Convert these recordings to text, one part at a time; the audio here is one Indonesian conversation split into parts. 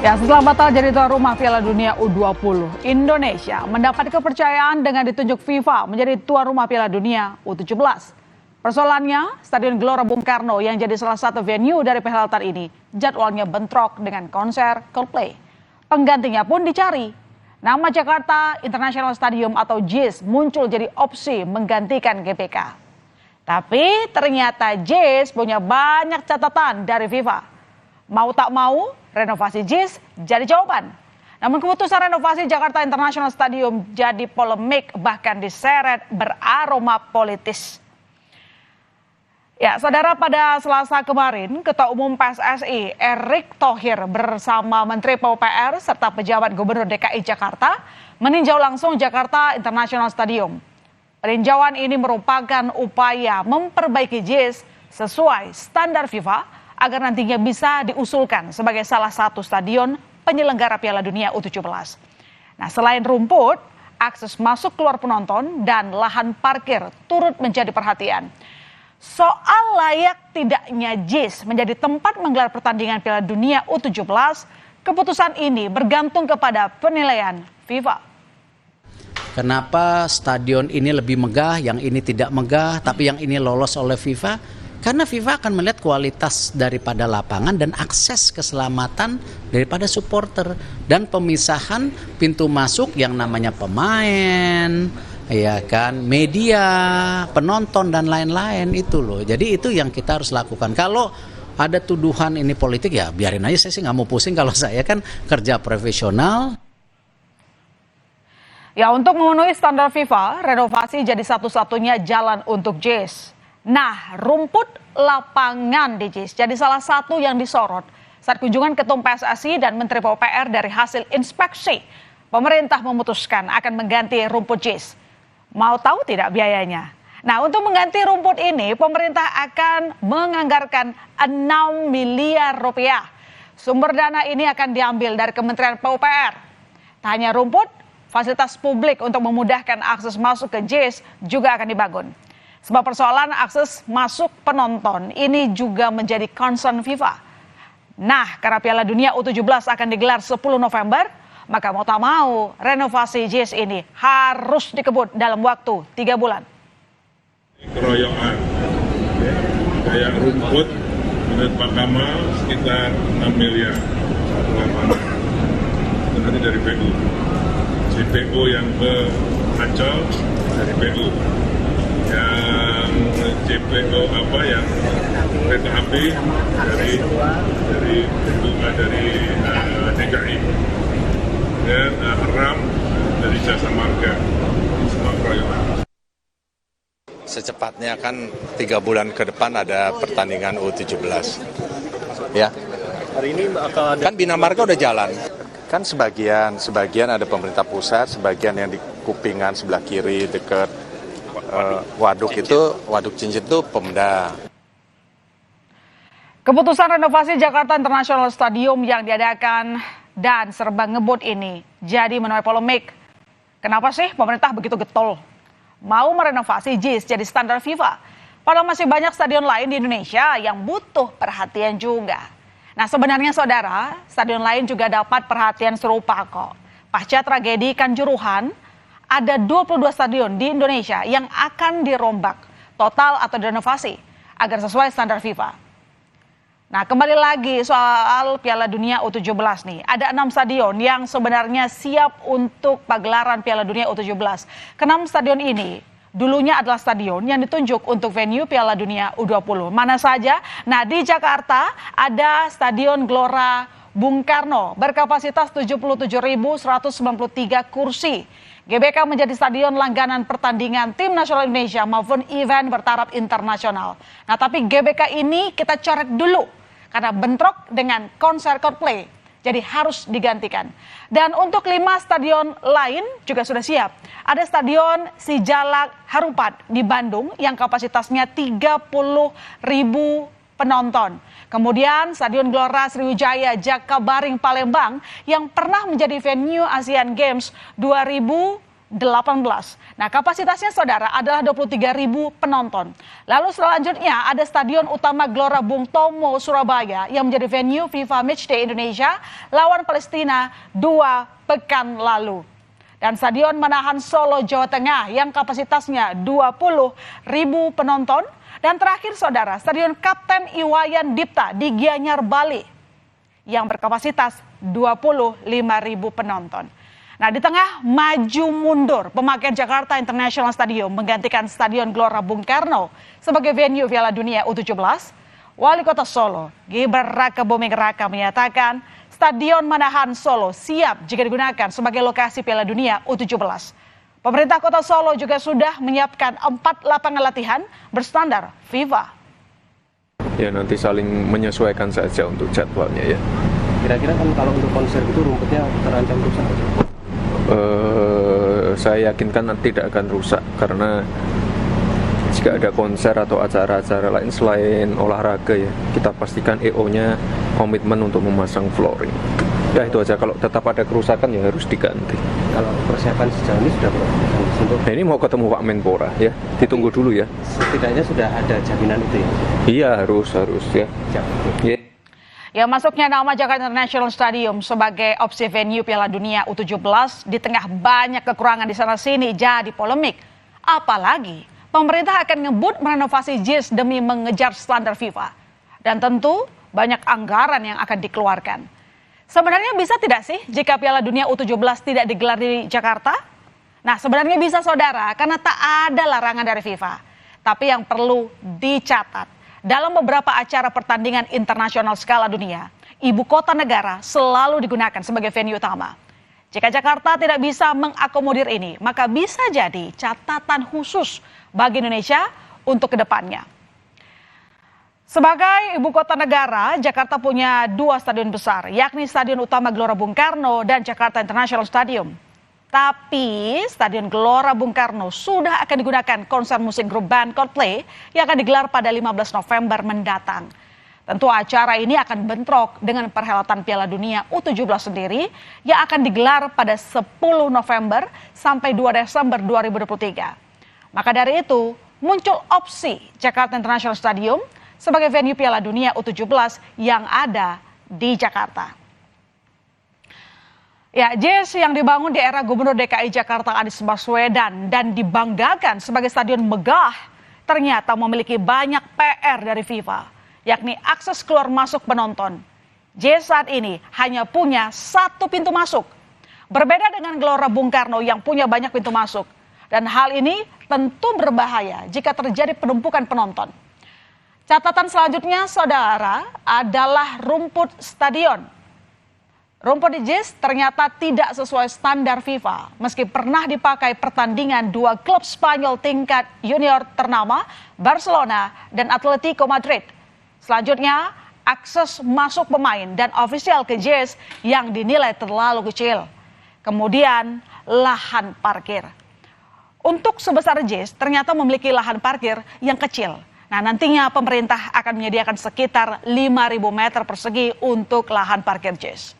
Ya, setelah batal jadi tuan rumah Piala Dunia U20, Indonesia mendapat kepercayaan dengan ditunjuk FIFA menjadi tuan rumah Piala Dunia U17. Persoalannya, Stadion Gelora Bung Karno yang jadi salah satu venue dari perhelatan ini jadwalnya bentrok dengan konser Coldplay. Penggantinya pun dicari. Nama Jakarta International Stadium atau JIS muncul jadi opsi menggantikan GBK. Tapi ternyata JIS punya banyak catatan dari FIFA. Mau tak mau, renovasi JIS jadi jawaban. Namun keputusan renovasi Jakarta International Stadium jadi polemik, bahkan diseret beraroma politis. Ya, saudara, pada Selasa kemarin, Ketua Umum PSSI Erick Thohir bersama Menteri PUPR serta pejabat Gubernur DKI Jakarta meninjau langsung Jakarta International Stadium. Peninjauan ini merupakan upaya memperbaiki JIS sesuai standar FIFA agar nantinya bisa diusulkan sebagai salah satu stadion penyelenggara Piala Dunia U17. Nah, selain rumput, akses masuk keluar penonton dan lahan parkir turut menjadi perhatian. Soal layak tidaknya JIS menjadi tempat menggelar pertandingan Piala Dunia U17, keputusan ini bergantung kepada penilaian FIFA. Kenapa stadion ini lebih megah, yang ini tidak megah, tapi yang ini lolos oleh FIFA? Karena FIFA akan melihat kualitas daripada lapangan dan akses keselamatan daripada supporter dan pemisahan pintu masuk yang namanya pemain, ya kan, media, penonton dan lain-lain itu loh. Jadi itu yang kita harus lakukan. Kalau ada tuduhan ini politik, ya biarin aja, saya sih nggak mau pusing, kalau saya kan kerja profesional. Ya, untuk memenuhi standar FIFA, renovasi jadi satu-satunya jalan untuk JIS. Nah, rumput lapangan di JIS jadi salah satu yang disorot saat kunjungan Ketum PSSI dan Menteri PUPR. Dari hasil inspeksi, pemerintah memutuskan akan mengganti rumput JIS. Mau tahu tidak biayanya? Nah, untuk mengganti rumput ini, pemerintah akan menganggarkan 6 miliar rupiah. Sumber dana ini akan diambil dari Kementerian PUPR. Tak hanya rumput, fasilitas publik untuk memudahkan akses masuk ke JIS juga akan dibangun. Sebab persoalan akses masuk penonton ini juga menjadi concern FIFA. Nah, karena Piala Dunia U17 akan digelar 10 November, maka mau tak mau renovasi JIS ini harus dikebut dalam waktu 3 bulan. Keroyokan, kayak rumput menurut Pak Kamal sekitar 6 miliar satu lapangan. Itu nanti dari PU. CPO yang ke Ancol dari PU. Yang CPO yang kereta api dari DKI dan RAM dari Jasa Marga, semua keroyokan. Secepatnya kan 3 bulan ke depan ada pertandingan U17. Ya. Hari ini akan ada... Kan Bina Marga udah jalan. Kan sebagian ada pemerintah pusat, sebagian yang di Kupingan sebelah kiri dekat Waduk Cincin itu Pemda. Keputusan renovasi Jakarta International Stadium yang diadakan dan serba ngebut ini jadi menuai polemik. Kenapa sih pemerintah begitu getol mau merenovasi JIS jadi standar FIFA? Padahal masih banyak stadion lain di Indonesia yang butuh perhatian juga. Nah, sebenarnya saudara, stadion lain juga dapat perhatian serupa kok. Pasca tragedi Kanjuruhan, ada 22 stadion di Indonesia yang akan dirombak total atau direnovasi agar sesuai standar FIFA. Nah, kembali lagi soal Piala Dunia U17 nih. Ada 6 stadion yang sebenarnya siap untuk pagelaran Piala Dunia U17. Ke-6 stadion ini dulunya adalah stadion yang ditunjuk untuk venue Piala Dunia U20. Mana saja? Nah, di Jakarta ada Stadion Gelora Bung Karno berkapasitas 77.193 kursi. GBK menjadi stadion langganan pertandingan tim nasional Indonesia maupun event bertaraf internasional. Nah, tapi GBK ini kita coret dulu karena bentrok dengan konser Coldplay, jadi harus digantikan. Dan untuk 5 stadion lain juga sudah siap. Ada Stadion Sijalak Harupat di Bandung yang kapasitasnya 30.000 penonton. Kemudian Stadion Gelora Sriwijaya Jakabaring Palembang yang pernah menjadi venue Asian Games 2022 Nah, kapasitasnya saudara adalah 23.000 penonton. Lalu selanjutnya ada Stadion Utama Gelora Bung Tomo Surabaya yang menjadi venue FIFA Matchday Indonesia lawan Palestina 2 pekan lalu. Dan Stadion Manahan Solo Jawa Tengah yang kapasitasnya 20.000 penonton. Dan terakhir saudara, Stadion Kapten Iwayan Dipta di Gianyar, Bali yang berkapasitas 25.000 penonton. Nah, di tengah maju mundur pemakaian Jakarta International Stadium menggantikan Stadion Gelora Bung Karno sebagai venue Piala Dunia U17, Wali Kota Solo, Gibran Raka Buming Raka menyatakan Stadion Manahan Solo siap jika digunakan sebagai lokasi Piala Dunia U17. Pemerintah Kota Solo juga sudah menyiapkan 4 lapangan latihan berstandar FIFA. Ya nanti saling menyesuaikan saja untuk jadwalnya ya. Kira-kira kan kalau untuk konser itu rumputnya terancam rusak? Saya yakinkan tidak akan rusak karena jika ada konser atau acara-acara lain selain olahraga ya, kita pastikan EO-nya komitmen untuk memasang flooring. Ya itu aja, kalau tetap ada kerusakan ya harus diganti. Kalau persiapan sejauh ini sudah berapa? Nah, ini mau ketemu Pak Menpora ya, ditunggu dulu ya. Setidaknya sudah ada jaminan itu ya? Iya harus ya. Ya. Ya, masuknya nama Jakarta International Stadium sebagai opsi venue Piala Dunia U17 di tengah banyak kekurangan di sana sini jadi polemik. Apalagi pemerintah akan ngebut merenovasi JIS demi mengejar standar FIFA. Dan tentu banyak anggaran yang akan dikeluarkan. Sebenarnya bisa tidak sih jika Piala Dunia U17 tidak digelar di Jakarta? Nah, sebenarnya bisa saudara, karena tak ada larangan dari FIFA. Tapi yang perlu dicatat, dalam beberapa acara pertandingan internasional skala dunia, ibu kota negara selalu digunakan sebagai venue utama. Jika Jakarta tidak bisa mengakomodir ini, maka bisa jadi catatan khusus bagi Indonesia untuk kedepannya. Sebagai ibu kota negara, Jakarta punya 2 stadion besar, yakni Stadion Utama Gelora Bung Karno dan Jakarta International Stadium. Tapi Stadion Gelora Bung Karno sudah akan digunakan konser musik grup band Coldplay yang akan digelar pada 15 November mendatang. Tentu acara ini akan bentrok dengan perhelatan Piala Dunia U17 sendiri yang akan digelar pada 10 November sampai 2 Desember 2023. Maka dari itu muncul opsi Jakarta International Stadium sebagai venue Piala Dunia U17 yang ada di Jakarta. Ya, JIS yang dibangun di era Gubernur DKI Jakarta Anies Baswedan dan dibanggakan sebagai stadion megah ternyata memiliki banyak PR dari FIFA, yakni akses keluar masuk penonton. JIS saat ini hanya punya 1 pintu masuk. Berbeda dengan Gelora Bung Karno yang punya banyak pintu masuk. Dan hal ini tentu berbahaya jika terjadi penumpukan penonton. Catatan selanjutnya, saudara, adalah rumput stadion. Rumput di JIS ternyata tidak sesuai standar FIFA, meski pernah dipakai pertandingan 2 klub Spanyol tingkat junior ternama, Barcelona dan Atletico Madrid. Selanjutnya, akses masuk pemain dan ofisial ke JIS yang dinilai terlalu kecil. Kemudian, lahan parkir. Untuk sebesar JIS, ternyata memiliki lahan parkir yang kecil. Nah, nantinya pemerintah akan menyediakan sekitar 5.000 meter persegi untuk lahan parkir JIS.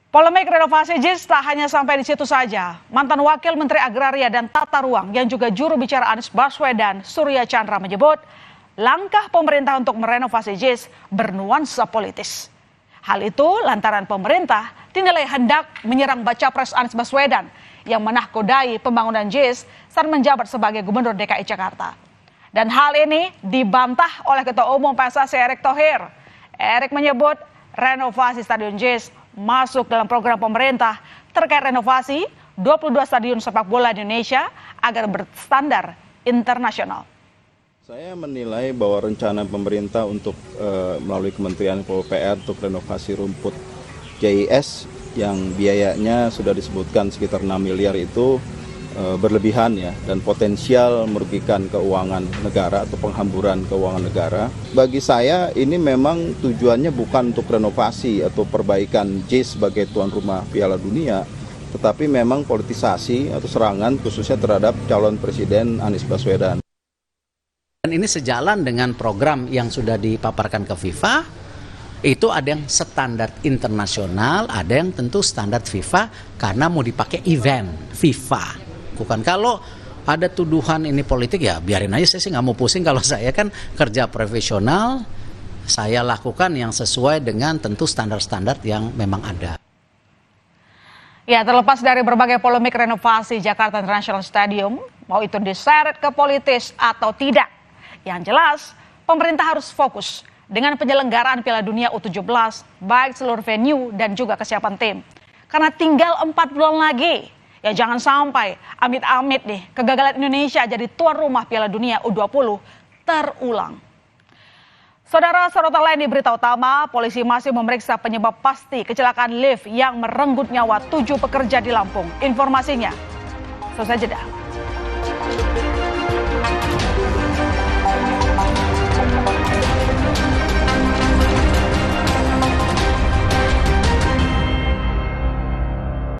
Polemik renovasi JIS tak hanya sampai di situ saja. Mantan Wakil Menteri Agraria dan Tata Ruang yang juga juru bicara Anies Baswedan, Surya Chandra menyebut langkah pemerintah untuk merenovasi JIS bernuansa politis. Hal itu lantaran pemerintah dinilai hendak menyerang baca pres Anies Baswedan yang menahkodai pembangunan JIS saat menjabat sebagai Gubernur DKI Jakarta. Dan hal ini dibantah oleh Ketua Umum PSSI Erick Thohir. Erick menyebut renovasi Stadion JIS masuk dalam program pemerintah terkait renovasi 22 stadion sepak bola di Indonesia agar berstandar internasional. Saya menilai bahwa rencana pemerintah untuk melalui Kementerian PUPR untuk renovasi rumput JIS yang biayanya sudah disebutkan sekitar 6 miliar itu berlebihan ya, dan potensial merugikan keuangan negara atau penghamburan keuangan negara. Bagi saya ini memang tujuannya bukan untuk renovasi atau perbaikan JIS sebagai tuan rumah Piala Dunia, tetapi memang politisasi atau serangan khususnya terhadap calon Presiden Anies Baswedan. Dan ini sejalan dengan program yang sudah dipaparkan ke FIFA Itu ada yang standar internasional, ada yang tentu standar FIFA karena mau dipakai event FIFA. Bukan kalau ada tuduhan ini politik ya biarin aja, saya sih nggak mau pusing. Kalau saya kan kerja profesional, saya lakukan yang sesuai dengan tentu standar-standar yang memang ada. Ya, terlepas dari berbagai polemik renovasi Jakarta International Stadium, mau itu diseret ke politis atau tidak, yang jelas pemerintah harus fokus dengan penyelenggaraan Piala Dunia U17, baik seluruh venue dan juga kesiapan tim. Karena tinggal 4 bulan lagi, ya jangan sampai amit-amit nih kegagalan Indonesia jadi tuan rumah Piala Dunia U20 terulang. Saudara, sorotan lain di berita utama, polisi masih memeriksa penyebab pasti kecelakaan lift yang merenggut nyawa 7 pekerja di Lampung. Informasinya, selesai jeda.